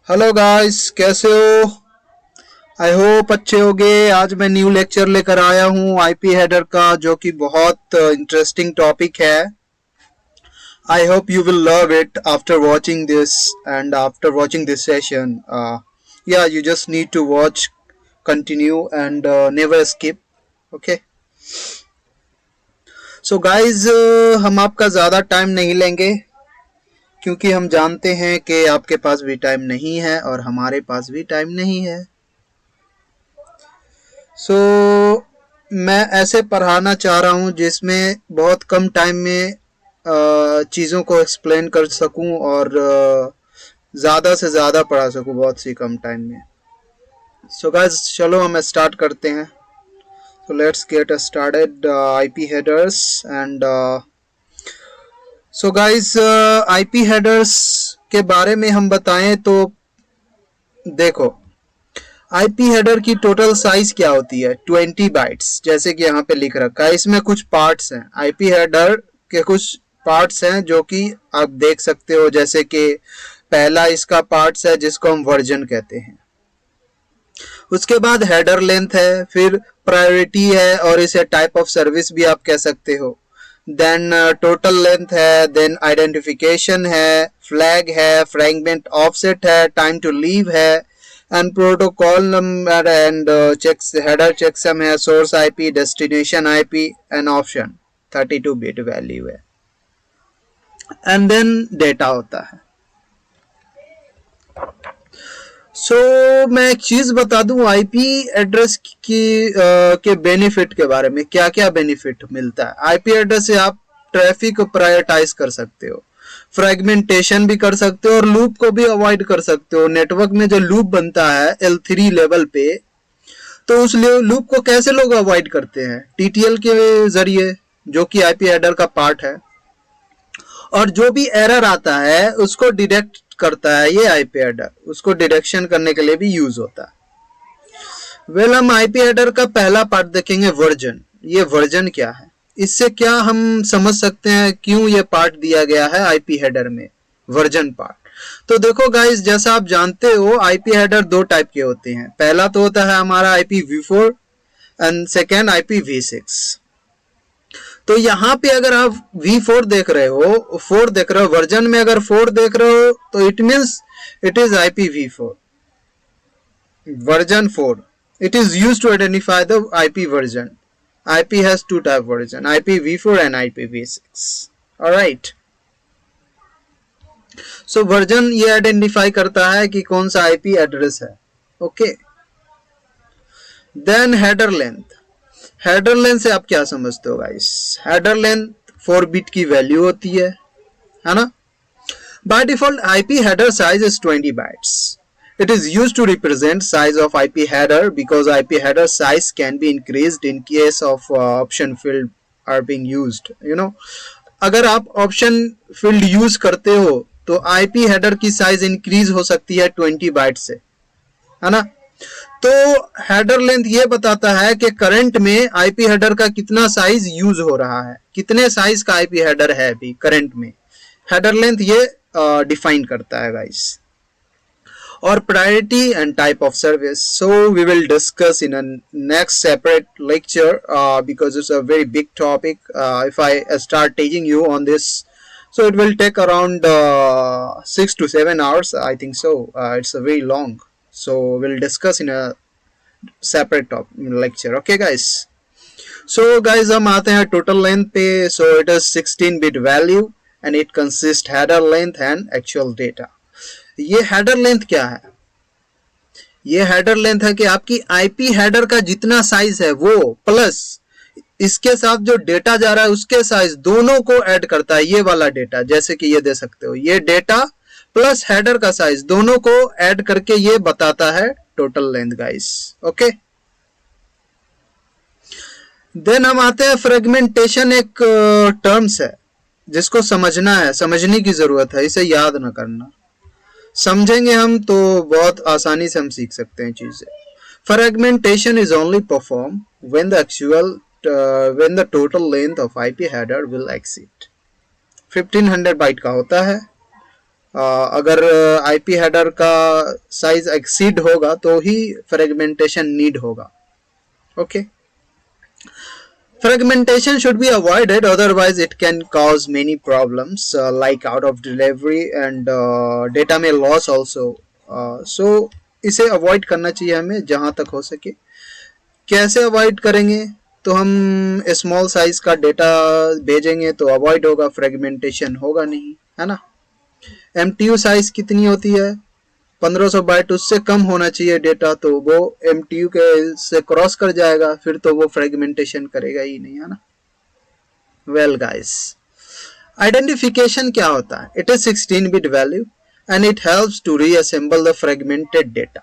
Hello guys, कैसे हो? I hope अच्छे होगे। आज मैं न्यू लेक्चर लेकर आया हूँ आईपी हेडर का, जो कि बहुत इंटरेस्टिंग टॉपिक है। I hope you will love it after watching this and after watching this session. या you just need to watch, continue and never skip. Okay, so guys, हम आपका ज़्यादा टाइम नहीं लेंगे, क्योंकि हम जानते हैं कि आपके पास भी टाइम नहीं है और हमारे पास भी टाइम नहीं है। सो मैं ऐसे पढ़ाना चाह रहा हूँ जिसमें बहुत कम टाइम में चीज़ों को एक्सप्लेन कर सकूँ और ज़्यादा से ज़्यादा पढ़ा सकूँ बहुत सी कम टाइम में। सो गाइस, चलो हम स्टार्ट करते हैं। So let's get started IP headers and so guys, IP headers के बारे में हम बताएं तो देखो, आईपी हेडर की टोटल साइज क्या होती है? 20 बाइट्स, जैसे कि यहाँ पे लिख रखा है। इसमें कुछ पार्ट्स हैं, आईपी हेडर के कुछ पार्ट्स हैं जो कि आप देख सकते हो। जैसे कि पहला इसका पार्ट्स है जिसको हम वर्जन कहते हैं। उसके बाद हेडर लेंथ है, फिर प्रायोरिटी है और इसे टाइप ऑफ सर्विस भी आप कह सकते हो। देन टोटल लेंथ है, देन आइडेंटिफिकेशन है, फ्लैग है, फ्रैगमेंट ऑफसेट है, टाइम टू लीव है, and protocol number and checks header checksum है, source IP, destination IP and option 32 bit value है, एंड देन डेटा होता है। मैं एक चीज बता दूं आईपी एड्रेस के बेनिफिट के बारे में। क्या क्या बेनिफिट मिलता है आईपी एड्रेस से? आप ट्रैफिक को प्रायोरिटाइज कर सकते हो, फ्रेगमेंटेशन भी कर सकते हो और लूप को भी अवॉइड कर सकते हो। नेटवर्क में जो लूप बनता है L3 लेवल पे, तो उस लूप को कैसे लोग अवॉइड करते हैं? टीटीएल के जरिए, जो कि आईपी हेडर का पार्ट है। और जो भी एरर आता है उसको डिटेक्ट करता है ये आईपी हेडर, उसको डिटेक्शन करने के लिए भी यूज होता है। हम आईपी हेडर का पहला पार्ट देखेंगे, वर्जन। ये वर्जन क्या है, इससे क्या हम समझ सकते हैं क्यों ये पार्ट दिया गया है आईपी हेडर में, वर्जन पार्ट। तो देखो गाइस, जैसा आप जानते हो आईपी हेडर दो टाइप के होते हैं। पहला तो होता है हमारा IPv4 एंड सेकेंड IPv6। तो यहाँ पे अगर आप V4 देख रहे हो, 4 देख रहे हो, वर्जन में अगर 4 देख रहे हो तो it means it is IPv4 version 4. It is used to identify the IP version. IP has two type version, IPv4 and IPv6. Alright. So version ये आइडेंटिफाई करता है कि कौन सा आईपी एड्रेस है। Okay, then header length. Header length से आप क्या समझते हो गाइस? हेडर लेंथ 4 बिट की वैल्यू होती है ना? By default IP header size is 20 bytes. It is used to represent size of IP header because IP header size can be increased in case of option field are being used. You know, अगर आप option field use करते हो तो IP header की size increase हो सकती है 20 bite से, है ना? तो हेडर लेंथ ये बताता है कि करंट में आईपी हेडर का कितना साइज यूज हो रहा है, कितने साइज का आईपी हेडर है अभी करंट में। हेडर लेंथ ये डिफाइन करता है guys. Or priority and type of service. So we will discuss in a next separate lecture because it's a very big topic. If I start teaching you on this, so it will take around 6 to 7 hours, I think so. It's a very long, so we'll discuss in a separate lecture. Okay guys, so guys हम आते हैं total length पे. So it is 16 bit value and it consists header length and actual data. ये header length क्या है? ये header length है कि आपकी आईपी हेडर का जितना साइज है वो प्लस इसके साथ जो डेटा जा रहा है उसके साइज, दोनों को ऐड करता है ये वाला डेटा। जैसे कि ये दे सकते हो, ये डेटा प्लस हेडर का साइज दोनों को ऐड करके ये बताता है total length guys. Okay, then हम आते हैं फ्रेगमेंटेशन। एक टर्म्स है जिसको समझना है, समझने की जरूरत है, इसे याद ना करना। समझेंगे हम तो बहुत आसानी से हम सीख सकते हैं चीजें। Fragmentation is only perform when the total length of IP header will exceed 1500 byte का होता है अगर आईपी हेडर का साइज एक्सीड होगा तो ही फ्रेगमेंटेशन नीड होगा. Okay. Fragmentation should be avoided, otherwise it can cause many problems like out of delivery and data may loss also. So इसे avoid करना चाहिए हमें जहाँ तक हो सके. कैसे avoid करेंगे? तो हम स्मॉल साइज का डेटा भेजेंगे तो अवॉइड होगा, फ्रेगमेंटेशन होगा नहीं, है ना. MTU साइज कितनी होती है? 1500 बाइट, उससे कम होना चाहिए डेटा, तो वो MTU के से क्रॉस कर जाएगा, फिर तो वो फ्रेगमेंटेशन करेगा ही नहीं, है ना. वेल गाइस, आइडेंटिफिकेशन क्या होता है? It is 16 bit value and it helps to reassemble the fragmented data.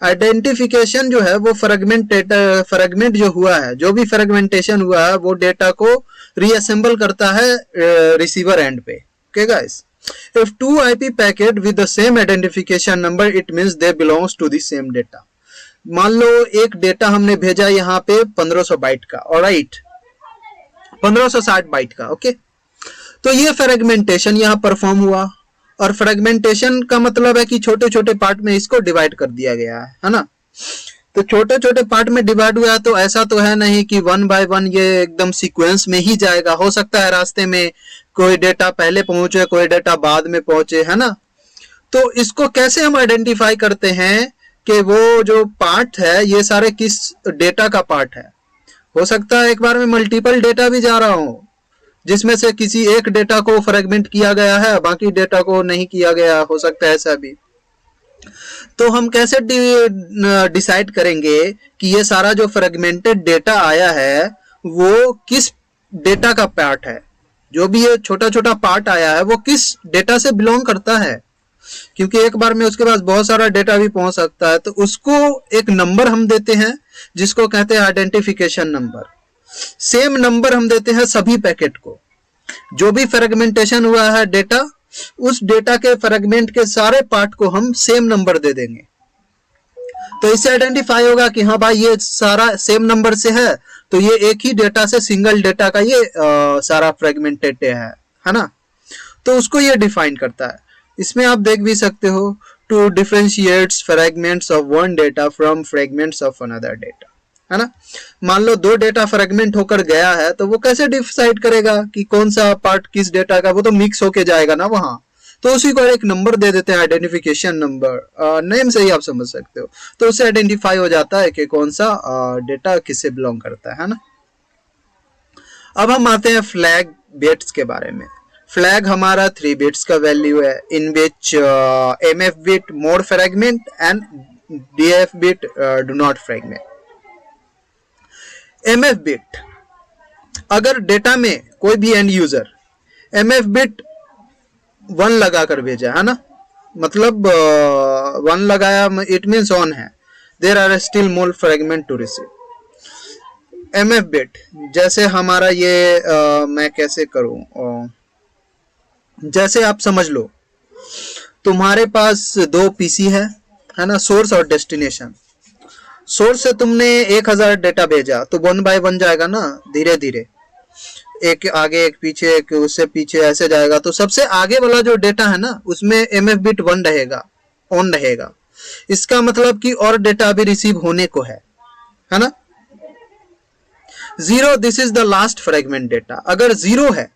Identification जो है वो फ्रेगमेंट जो हुआ है, जो भी फ्रेगमेंटेशन हुआ है वो डेटा को रीअसेंबल करता है रिसीवर एंड पे. Okay guys, if two IP packet with the same identification number, it means they belongs to the same data. मान लो एक डेटा हमने भेजा यहाँ पे 1500 बाइट का, ऑलराइट, 1560 बाइट का. ओके, तो ये फ्रेगमेंटेशन यहाँ परफॉर्म हुआ, और फ्रेगमेंटेशन का मतलब है कि छोटे छोटे पार्ट में इसको डिवाइड कर दिया गया है ना. तो छोटे छोटे पार्ट में डिवाइड हुआ, तो ऐसा तो है नहीं कि वन बाय वन ये एकदम सीक्वेंस में ही जाएगा. हो सकता है रास्ते में कोई डेटा पहले पहुंचे, कोई डेटा बाद में पहुंचे, है ना. तो इसको कैसे हम आइडेंटिफाई करते हैं कि वो जो पार्ट है ये सारे किस डेटा का पार्ट है? हो सकता है एक बार में मल्टीपल डेटा भी जा रहा हो, जिसमें से किसी एक डेटा को फ्रेगमेंट किया गया है, बाकी डेटा को नहीं किया गया, हो सकता है ऐसा भी. तो हम कैसे डिसाइड करेंगे कि ये सारा जो फ्रेगमेंटेड डेटा आया है वो किस डेटा का पार्ट है? जो भी ये छोटा छोटा पार्ट आया है वो किस डेटा से बिलोंग करता है? क्योंकि एक बार में उसके पास बहुत सारा डेटा भी पहुंच सकता है. तो उसको एक नंबर हम देते हैं जिसको कहते हैं आइडेंटिफिकेशन नंबर. सेम नंबर हम देते हैं सभी पैकेट को. जो भी फ्रेगमेंटेशन हुआ है डेटा, उस डेटा के फ्रेगमेंट के सारे पार्ट को हम सेम नंबर दे देंगे. तो इससे आइडेंटिफाई होगा कि हाँ भाई ये सारा सेम नंबर से है, तो ये एक ही डेटा से, सिंगल डेटा का ये सारा फ्रेगमेंटेड है ना. तो उसको ये डिफाइन करता है. इसमें आप देख भी सकते हो, to differentiates fragments of one data from fragments of another data, है ना. मान लो दो डेटा फ्रेगमेंट होकर गया है, तो वो कैसे डिसाइड करेगा कि कौन सा पार्ट किस डेटा का? वो तो मिक्स होके जाएगा ना वहां. तो उसी को एक नंबर दे देते हैं, आइडेंटिफिकेशन नंबर. नेम से ही आप समझ सकते हो. तो उससे आइडेंटिफाई हो जाता है कि कौन सा डेटा किससे बिलोंग करता है ना. अब हम आते हैं फ्लैग बिट्स के बारे में. फ्लैग हमारा 3 बिट्स का वैल्यू है, इन विच MF bit more fragment and DF bit do not fragment. MF bit, अगर डेटा में कोई भी एंड यूजर MF बिट 1 लगाकर भेजा, है ना, मतलब 1 लगाया, इट मीन्स ऑन है, there are still more fragment to receive. MF bit जैसे हमारा ये मैं कैसे करूं, जैसे आप समझ लो तुम्हारे पास 2 PC है ना, सोर्स और डेस्टिनेशन. सोर्स से तुमने 1000 डेटा भेजा, तो 1 बाय 1 जाएगा ना, धीरे धीरे, एक आगे एक पीछे, एक उससे पीछे, ऐसे जाएगा. तो सबसे आगे वाला जो डेटा है ना, उसमें MF बिट 1 रहेगा, ऑन रहेगा. इसका मतलब कि और डेटा अभी रिसीव होने को है ना. 0, this is the last fragment data. अगर 0 है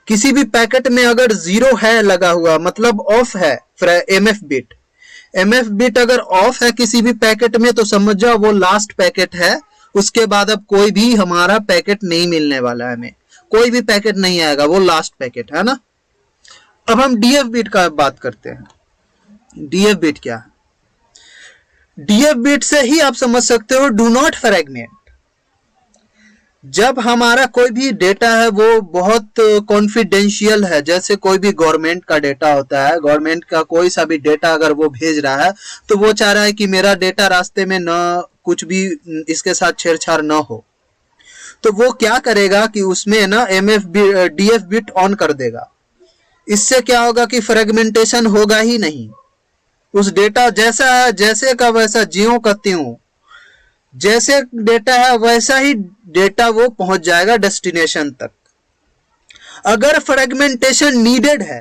किसी भी पैकेट में, अगर 0 है लगा हुआ, मतलब ऑफ है MF बिट. MF बिट अगर ऑफ है किसी भी पैकेट में, तो समझ जाओ वो लास्ट पैकेट है. उसके बाद अब कोई भी हमारा पैकेट नहीं मिलने वाला है, हमें कोई भी पैकेट नहीं आएगा, वो लास्ट पैकेट है ना. अब हम DF बिट का बात करते हैं. DF बिट क्या है? DF बिट से ही आप समझ सकते हो डू नॉट फ्रेगमेंट. जब हमारा कोई भी डेटा है वो बहुत कॉन्फिडेंशियल है, जैसे कोई भी गवर्नमेंट का डेटा होता है, गवर्नमेंट का कोई सा भी डेटा अगर वो भेज रहा है, तो वो चाह रहा है कि मेरा डेटा रास्ते में न कुछ भी इसके साथ छेड़छाड़ न हो. तो वो क्या करेगा कि उसमें ना DF बिट ऑन कर देगा. इससे क्या होगा कि फ्रेगमेंटेशन होगा ही नहीं. उस डेटा जैसा है, जैसे का वैसा, ज्यों का त्यों, जैसे डेटा है वैसा ही डेटा वो पहुंच जाएगा डेस्टिनेशन तक. अगर फ्रेगमेंटेशन नीडेड है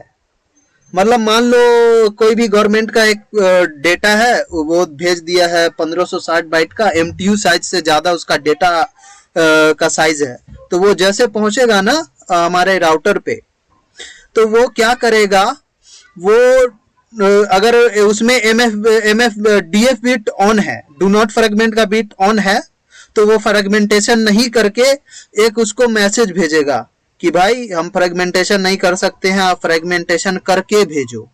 मतलब मान लो कोई भी गवर्नमेंट का एक डेटा है, वो भेज दिया है 1560 बाइट का, MTU साइज से ज्यादा उसका डेटा का साइज है, तो वो जैसे पहुंचेगा ना हमारे राउटर पे, तो वो क्या करेगा, वो अगर उसमें MF DF बिट ऑन है, डू नॉट फ्रेगमेंट का बिट ऑन है, तो वो फ्रेगमेंटेशन नहीं करके एक उसको मैसेज भेजेगा कि भाई हम फ्रेगमेंटेशन नहीं कर सकते हैं, आप फ्रेगमेंटेशन करके भेजो,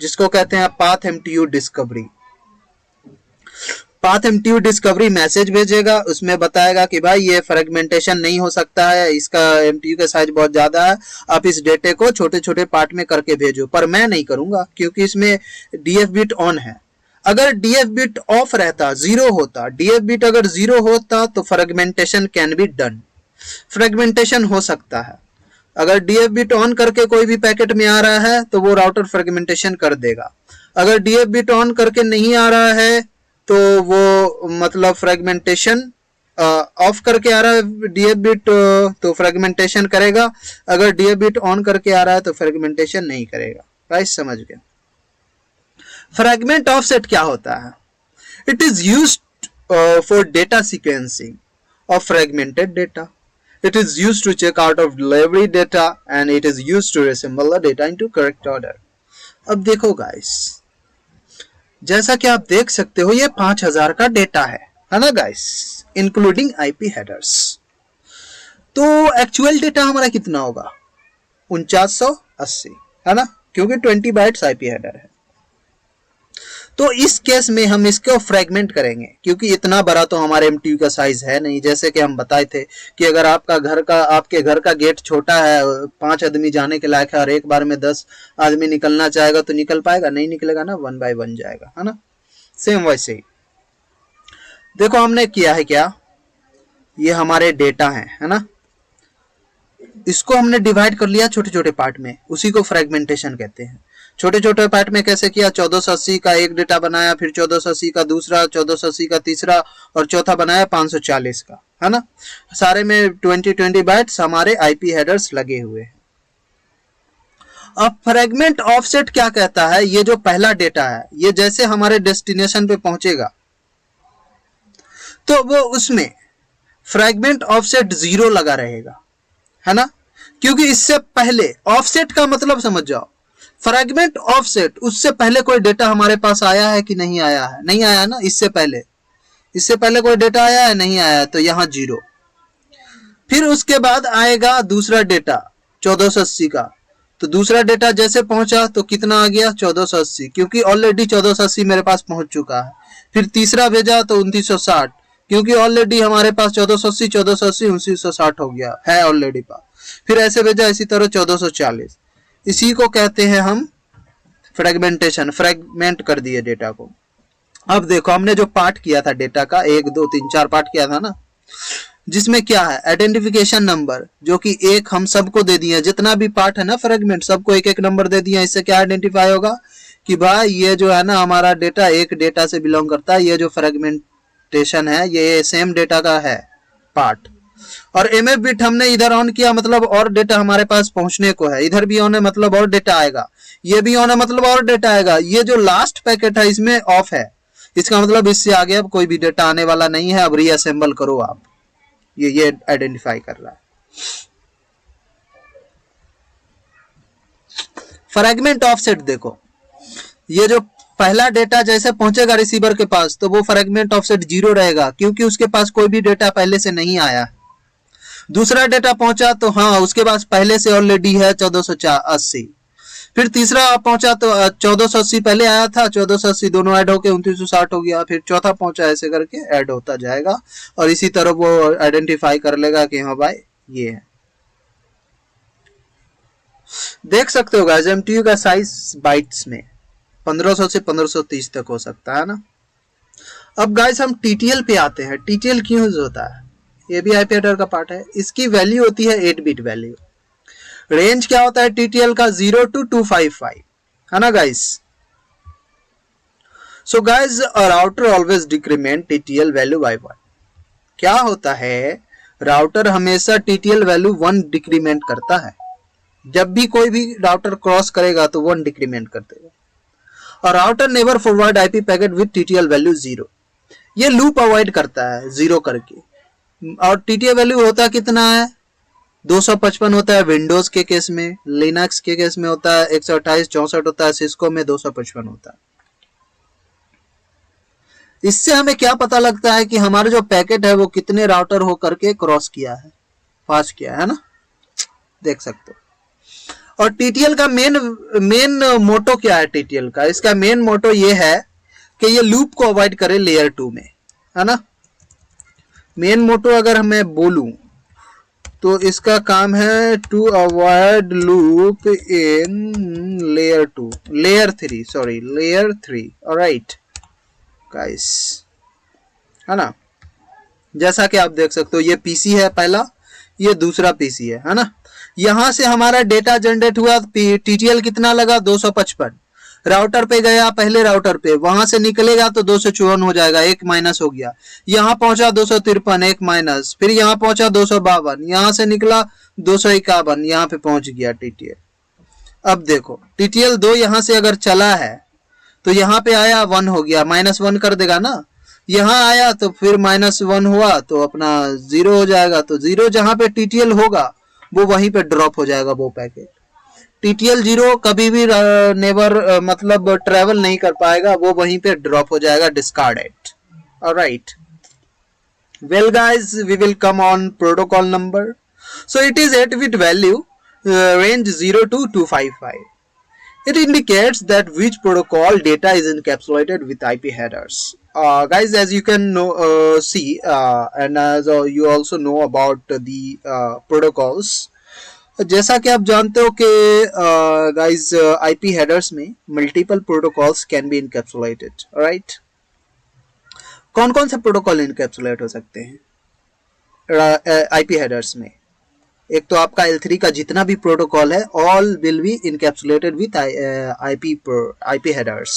जिसको कहते हैं path MTU discovery. Path MTU discovery message भेजेगा, उसमें बताएगा कि भाई ये फ्रेगमेंटेशन नहीं हो सकता है, इसका MTU का साइज बहुत ज्यादा है, आप इस डेटे को छोटे छोटे पार्ट में करके भेजो। पर मैं नहीं करूंगा क्योंकि इसमें DF बिट ऑन है। अगर DF बिट ऑफ रहता, जीरो होता, DF बिट अगर जीरो होता तो fragmentation can be done, fragmentation हो सकता है। अगर DF बिट ऑन करके कोई भी पैकेट में आ रहा है तो वो राउटर फ्रेगमेंटेशन कर देगा। अगर DF बिट ऑन करके नहीं आ रहा है तो वो मतलब फ्रेगमेंटेशन ऑफ करके आ रहा है DF बिट, तो फ्रेगमेंटेशन करेगा। अगर DF बिट ऑन करके आ रहा है तो फ्रेगमेंटेशन नहीं करेगा। गाइस समझ गए? फ्रेगमेंट ऑफसेट क्या होता है? It is used for data sequencing of fragmented data. It is used to check out of delivery data and it is used to reassemble the data into correct order. अब देखो guys, जैसा कि आप देख सकते हो ये 5000 का डेटा है ना गाइस, इंक्लूडिंग IP हेडर्स। तो एक्चुअल डेटा हमारा कितना होगा? 4980 है ना, क्योंकि 20 बाइट्स IP हेडर है। तो इस केस में हम इसको फ्रेगमेंट करेंगे, क्योंकि इतना बड़ा तो हमारे MTU का साइज है नहीं। जैसे कि हम बताए थे कि अगर आपके घर का गेट छोटा है, 5 आदमी जाने के लायक है और एक बार में 10 आदमी निकलना चाहेगा तो निकल पाएगा? नहीं निकलेगा ना, 1 बाय 1 जाएगा, है ना। सेम वैसे ही देखो हमने किया है क्या, ये हमारे डेटा है ना, इसको हमने डिवाइड कर लिया छोटे छोटे पार्ट में, उसी को फ्रेगमेंटेशन कहते हैं। छोटे छोटे पार्ट में कैसे किया? 1480 का एक डेटा बनाया, फिर 1480 का दूसरा, 1480 का तीसरा और चौथा बनाया 540 का, है ना। सारे में 20 बाइट्स हमारे IP हेडर्स लगे हुए हैं। अब फ्रेगमेंट ऑफसेट क्या कहता है? ये जो पहला डेटा है, ये जैसे हमारे डेस्टिनेशन पे पहुंचेगा तो वो उसमें फ्रेगमेंट ऑफसेट 0 लगा रहेगा, है ना। क्योंकि इससे पहले, ऑफसेट का मतलब समझ जाओ, फ्रेगमेंट ऑफसेट, उससे पहले कोई डेटा हमारे पास आया है कि नहीं आया है? नहीं आया ना। इससे पहले कोई डेटा आया है? नहीं आया, तो यहां 0। फिर उसके बाद आएगा दूसरा डेटा 1480 का, तो दूसरा डेटा जैसे पहुंचा तो कितना आ गया? 1480, क्योंकि ऑलरेडी 1480 मेरे पास पहुंच चुका है। फिर तीसरा भेजा तो 2960, क्योंकि ऑलरेडी हमारे पास 1480 2960 हो गया है ऑलरेडी पास। फिर ऐसे भेजा, इसी तरह 1440। इसी को कहते हैं हम फ्रेगमेंटेशन, फ्रेगमेंट कर दिए डेटा को। अब देखो हमने जो पार्ट किया था डेटा का, 1 2 3 4 पार्ट किया था ना, जिसमें क्या है? आइडेंटिफिकेशन नंबर, जो कि एक हम सबको दे दिए। जितना भी पार्ट है ना फ्रेगमेंट, सबको एक एक नंबर दे दिया। इससे क्या आइडेंटिफाई होगा कि भाई ये जो है ना हमारा डेटा एक डेटा से बिलोंग करता है, ये जो फ्रेगमेंटेशन है ये सेम डेटा का है पार्ट। और MF बिट हमने इधर ऑन किया, मतलब और डेटा हमारे पास पहुंचने को है। इधर भी ऑन है मतलब और डेटा आएगा, ये भी ऑन है मतलब और डेटा आएगा। ये जो लास्ट पैकेट है इसमें ऑफ है, इसका मतलब इससे आगे अब कोई भी डेटा आने वाला नहीं है। अब रीअसेंबल करो आप, ये आइडेंटिफाई कर रहा है। फ्रेगमेंट ऑफसेट देखो, ये जो पहला डेटा जैसे पहुंचेगा रिसीवर के पास तो वो फ्रेगमेंट ऑफसेट 0 रहेगा, क्योंकि उसके पास कोई भी डेटा पहले से नहीं आया। दूसरा डेटा पहुंचा तो हाँ उसके पास पहले से ऑलरेडी है 1480। फिर तीसरा पहुंचा तो 1480 पहले आया था, 1480 दोनों ऐड होके 2960 हो गया। फिर चौथा पहुंचा, ऐसे करके ऐड होता जाएगा और इसी तरह वो आइडेंटिफाई कर लेगा कि हाँ भाई ये है। देख सकते हो गाइस, MTU का साइज बाइट्स में 1500 से 1530 तक हो सकता है ना। अब गाइस हम TTL पे आते हैं। TTL क्यों यूज होता है? ये भी IP हेडर का पार्ट है। इसकी वैल्यू होती है 8 बिट वैल्यू। रेंज क्या होता है TTL का? 0 to 255, है ना guys. So guys a router always decrement TTL value by 1। क्या होता है, राउटर हमेशा TTL वैल्यू 1 डिक्रीमेंट करता है। जब भी कोई भी राउटर क्रॉस करेगा तो 1 डिक्रीमेंट कर देगा। और router never forward IP packet with TTL value 0, ये लूप अवॉइड करता है 0 करके। और टीटीएल वैल्यू होता कितना है, 255 होता है विंडोज के केस में, लिनक्स के केस में होता है 128 64 होता है, सिस्को में 255 होता है। इससे हमें क्या पता लगता है कि हमारा जो पैकेट है वो कितने राउटर हो करके क्रॉस किया है, पास किया है ना, देख सकते हो। और टीटीएल का मेन मोटो क्या है टीटीएल का, इसका मेन मोटो ये है कि ये लूप को अवॉइड करे लेयर 2 में, है ना। मेन मोटो अगर मैं बोलूं तो इसका काम है to avoid loop in layer 2, layer 3, alright guys, है ना। जैसा कि आप देख सकते हो ये पीसी है पहला, ये दूसरा पीसी है ना। यहां से हमारा डेटा जनरेट हुआ, टीटीएल कितना लगा 255, राउटर पे गया पहले राउटर पे, वहां से निकलेगा तो 254 हो जाएगा, एक माइनस हो गया, यहाँ पहुंचा 253 एक माइनस, फिर यहाँ पहुंचा 252, यहाँ से निकला 251, यहाँ पे पहुंच गया टीटीएल। अब देखो टीटीएल 2 यहाँ से अगर चला है तो यहाँ पे आया 1 हो गया, -1 कर देगा ना, यहाँ आया तो फिर -1 हुआ तो अपना 0 हो जाएगा, तो 0 जहां पे टीटीएल होगा वो वहीं पे ड्रॉप हो जाएगा वो पैकेट। टीटीएल 0 कभी भी नेवर मतलब ट्रेवल नहीं कर पाएगा, वो वहीं पे ड्रॉप हो जाएगा, discarded. Alright, well guys, we will come on protocol number. So it is 8-bit value, range 0 to 255. It indicates that which protocol data is encapsulated with IP headers. Guys, as you can see, and as you also know about the protocols, जैसा कि आप जानते हो कि guys, IP headers में multiple protocols can be encapsulated, right? कौन कौन से प्रोटोकॉल इनकैप्सुलेट हो सकते हैं IP headers में? एक तो आपका L3 का जितना भी प्रोटोकॉल है, all will be encapsulated with IP headers,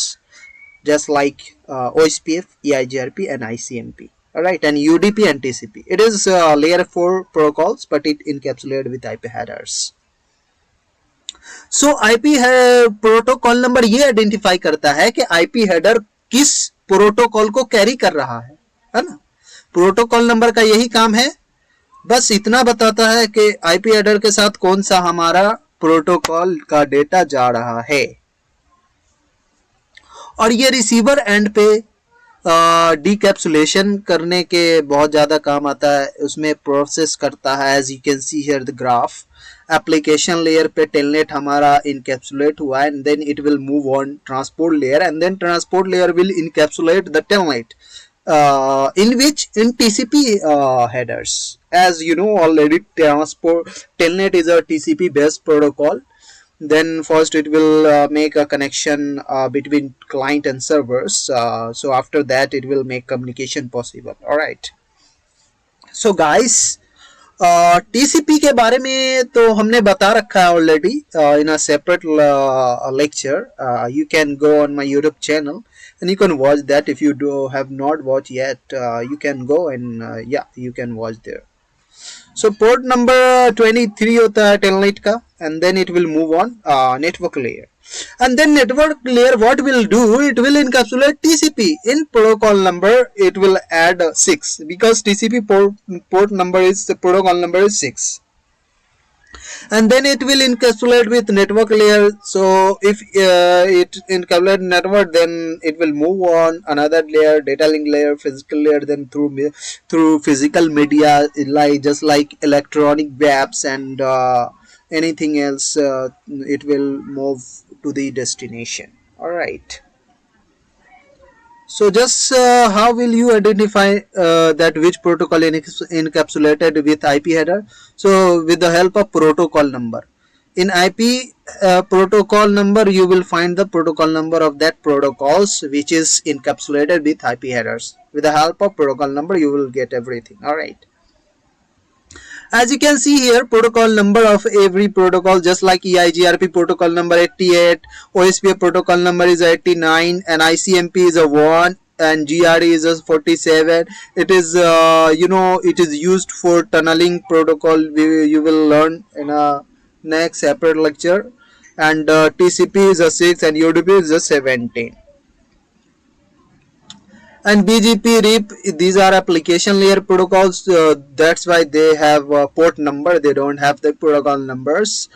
just like OSPF, EIGRP, and ICMP. Alright, and UDP and TCP. It is layer 4 protocols, but it encapsulated with IP headers. So IP protocol number ये identify करता है कि IP header किस protocol को carry कर रहा है ना। प्रोटोकॉल नंबर का यही काम है, बस इतना बताता है कि आईपी हेडर के साथ कौन सा हमारा प्रोटोकॉल का डेटा जा रहा है। और ये रिसीवर एंड पे डीकैप्सुलेशन करने के बहुत ज़्यादा काम आता है, उसमें प्रोसेस करता है। As you can see here the graph, application layer पे टेलनेट हमारा इनकैप्सुलेट हुआ and then it will move on transport layer and then transport layer will encapsulate the Telnet in which in TCP headers. As you know already, telnet is a TCP based protocol. Then first it will make a connection between client and servers, so after that it will make communication possible. All right, so guys, TCP के बारे में तो हमने बता रखा है already in a separate lecture. You can go on my YouTube channel and you can watch that. If you have not watched yet, you can go and yeah, you can watch there. So port number 23 होता है telnet का, and then it will move on network layer. And then network layer, what will do, it will encapsulate TCP in protocol number. It will add 6 because TCP port number is, the protocol number is 6. And then it will encapsulate with network layer. So if it encapsulate network, then it will move on another layer, data link layer, physical layer, then through physical media, like just like electronic webs and anything else, it will move to the destination. All right, so just how will you identify that which protocol encapsulated with IP header? So with the help of protocol number. In IP protocol number, you will find the protocol number of that protocols which is encapsulated with IP headers. With the help of protocol number, you will get everything. All right, as you can see here, protocol number of every protocol, just like EIGRP protocol number 88, OSPF protocol number is 89, and ICMP is a 1, and GRE is a 47. It is it is used for tunneling protocol. You will learn in a next separate lecture, and TCP is a 6 and UDP is a 17. And BGP, RIP, these are application layer protocols. That's why they have a port number. They don't have the protocol numbers,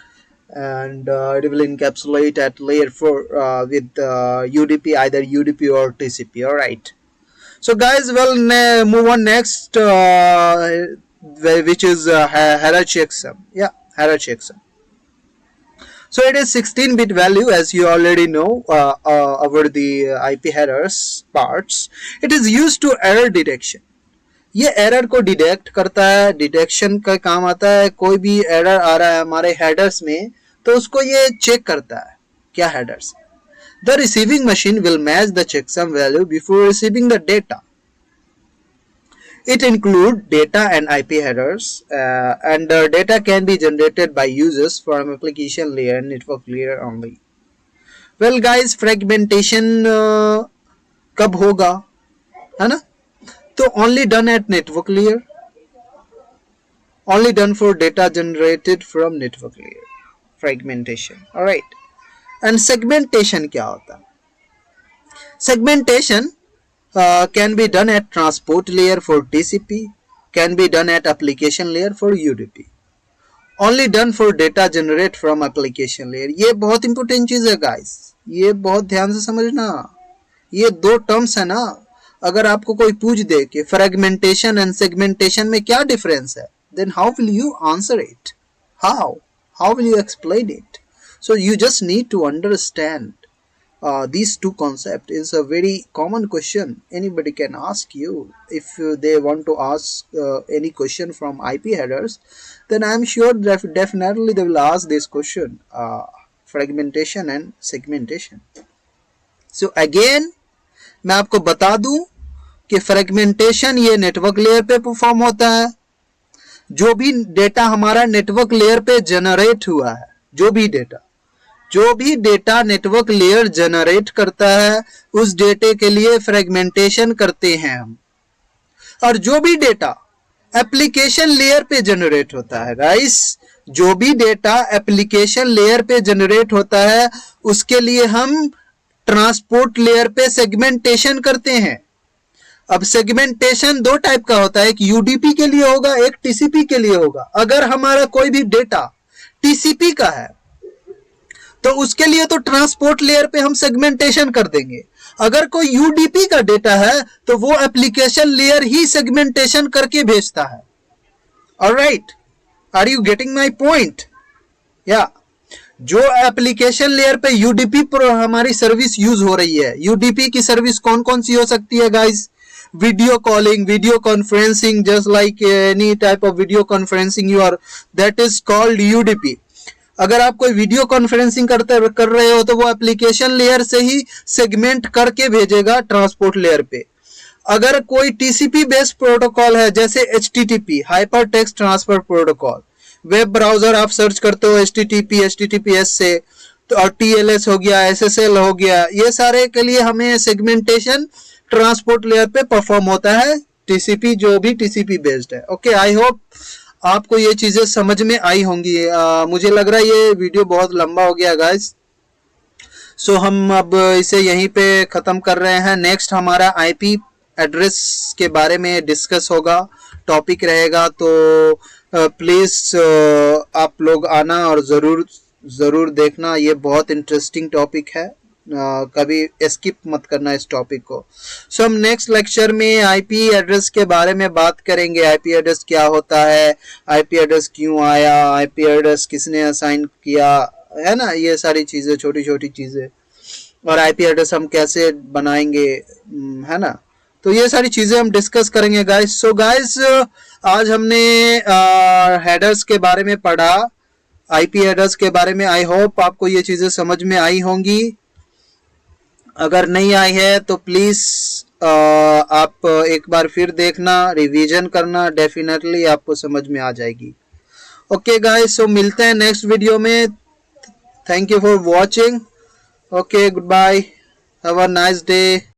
and it will encapsulate at layer 4 with UDP, either UDP or TCP. All right. So guys, we'll move on next, which is header checksum. Yeah, header checksum. So it is 16-bit value, as you already know, over the IP headers parts. It is used to error detection. ये error को detect करता है, detection का काम आता है. कोई भी एरर आ रहा है हमारे हेडर्स में तो उसको ये चेक करता है क्या headers. The receiving machine will match the checksum value before receiving the data. It includes data and IP headers, and data can be generated by users from application layer and network layer only. Well guys, fragmentation कब होगा, है ना? तो only done at network layer, only done for data generated from network layer. Fragmentation, alright. And segmentation क्या होता है? Segmentation can be done at transport layer for TCP, can be done at application layer for UDP. Only done for data generate from application layer. ये बहुत important चीज है guys, ये बहुत ध्यान से समझना. ये दो टर्म्स है ना. अगर आपको कोई पूछ दे कि फ्रेगमेंटेशन एंड सेगमेंटेशन में क्या डिफरेंस है, then how will you answer it? How will you explain it? So you just need to understand these two concepts. Is a very common question anybody can ask you. If they want to ask any question from IP headers, then I am sure that definitely they will ask this question, fragmentation and segmentation. So again मैं आपको बता दूं कि fragmentation ये network layer पे perform होता है. जो भी डेटा हमारा नेटवर्क लेयर पे जनरेट हुआ है, जो भी डेटा नेटवर्क लेयर जनरेट करता है, उस डेटे के लिए फ्रेगमेंटेशन करते हैं हम. और जो भी डेटा एप्लीकेशन लेयर पे जनरेट होता है गाइस, जो भी डेटा एप्लीकेशन लेयर पे जनरेट होता है, उसके लिए हम ट्रांसपोर्ट लेयर पे सेगमेंटेशन करते हैं. अब सेगमेंटेशन दो टाइप का होता है, एक यूडीपी के लिए होगा, एक टीसीपी के लिए होगा. अगर हमारा कोई भी डेटा टीसीपी का है तो उसके लिए तो ट्रांसपोर्ट लेयर पे हम सेगमेंटेशन कर देंगे. अगर कोई यूडीपी का डेटा है तो वो एप्लीकेशन लेयर ही सेगमेंटेशन करके भेजता है. Alright, are you getting my point? या जो एप्लीकेशन लेयर पे यूडीपी हमारी सर्विस यूज हो रही है, यूडीपी की सर्विस कौन कौन सी हो सकती है guys? Video calling, video conferencing, just like any type of video conferencing you are, that is called UDP. अगर आप कोई वीडियो कॉन्फ्रेंसिंग कर रहे हो तो वो एप्लीकेशन लेयर से ही सेगमेंट करके भेजेगा ट्रांसपोर्ट लेयर पे. अगर कोई टीसीपी बेस्ड प्रोटोकॉल है, जैसे HTTP, hyper text transfer protocol, web browser आप सर्च करते हो एचटीटीपी, एचटीटीपीएस से, तो और टीएलएस हो गया, एसएसएल हो गया, ये सारे के लिए हमें सेगमेंटेशन ट्रांसपोर्ट लेयर पे परफॉर्म होता है. टीसीपी जो भी टीसीपी बेस्ड है. ओके, आई होप आपको ये चीजें समझ में आई होंगी. मुझे लग रहा है ये वीडियो बहुत लंबा हो गया गाइस, सो हम अब इसे यहीं पे खत्म कर रहे हैं. नेक्स्ट हमारा आईपी एड्रेस के बारे में डिस्कस होगा, टॉपिक रहेगा. तो प्लीज आप लोग आना और जरूर देखना. ये बहुत इंटरेस्टिंग टॉपिक है, कभी स्किप मत करना इस टॉपिक को. सो हम नेक्स्ट लेक्चर में आईपी एड्रेस के बारे में बात करेंगे. आईपी एड्रेस क्या होता है, आईपी एड्रेस क्यों आया, आईपी एड्रेस किसने असाइन किया, है ना, ये सारी चीजें, छोटी छोटी चीजें. और आईपी एड्रेस हम कैसे बनाएंगे, है ना. तो ये सारी चीजें हम डिस्कस करेंगे गाइस. सो गाइस, आज हमने हेडर्स के बारे में पढ़ा, आईपी एड्रेस के बारे में. आई होप आपको ये चीजें समझ में आई होंगी. अगर नहीं आई है तो प्लीज आप एक बार फिर देखना, रिवीजन करना, डेफिनेटली आपको समझ में आ जाएगी. ओके गाइस, सो मिलते हैं नेक्स्ट वीडियो में. Thank you for watching. Okay, goodbye, have a nice day.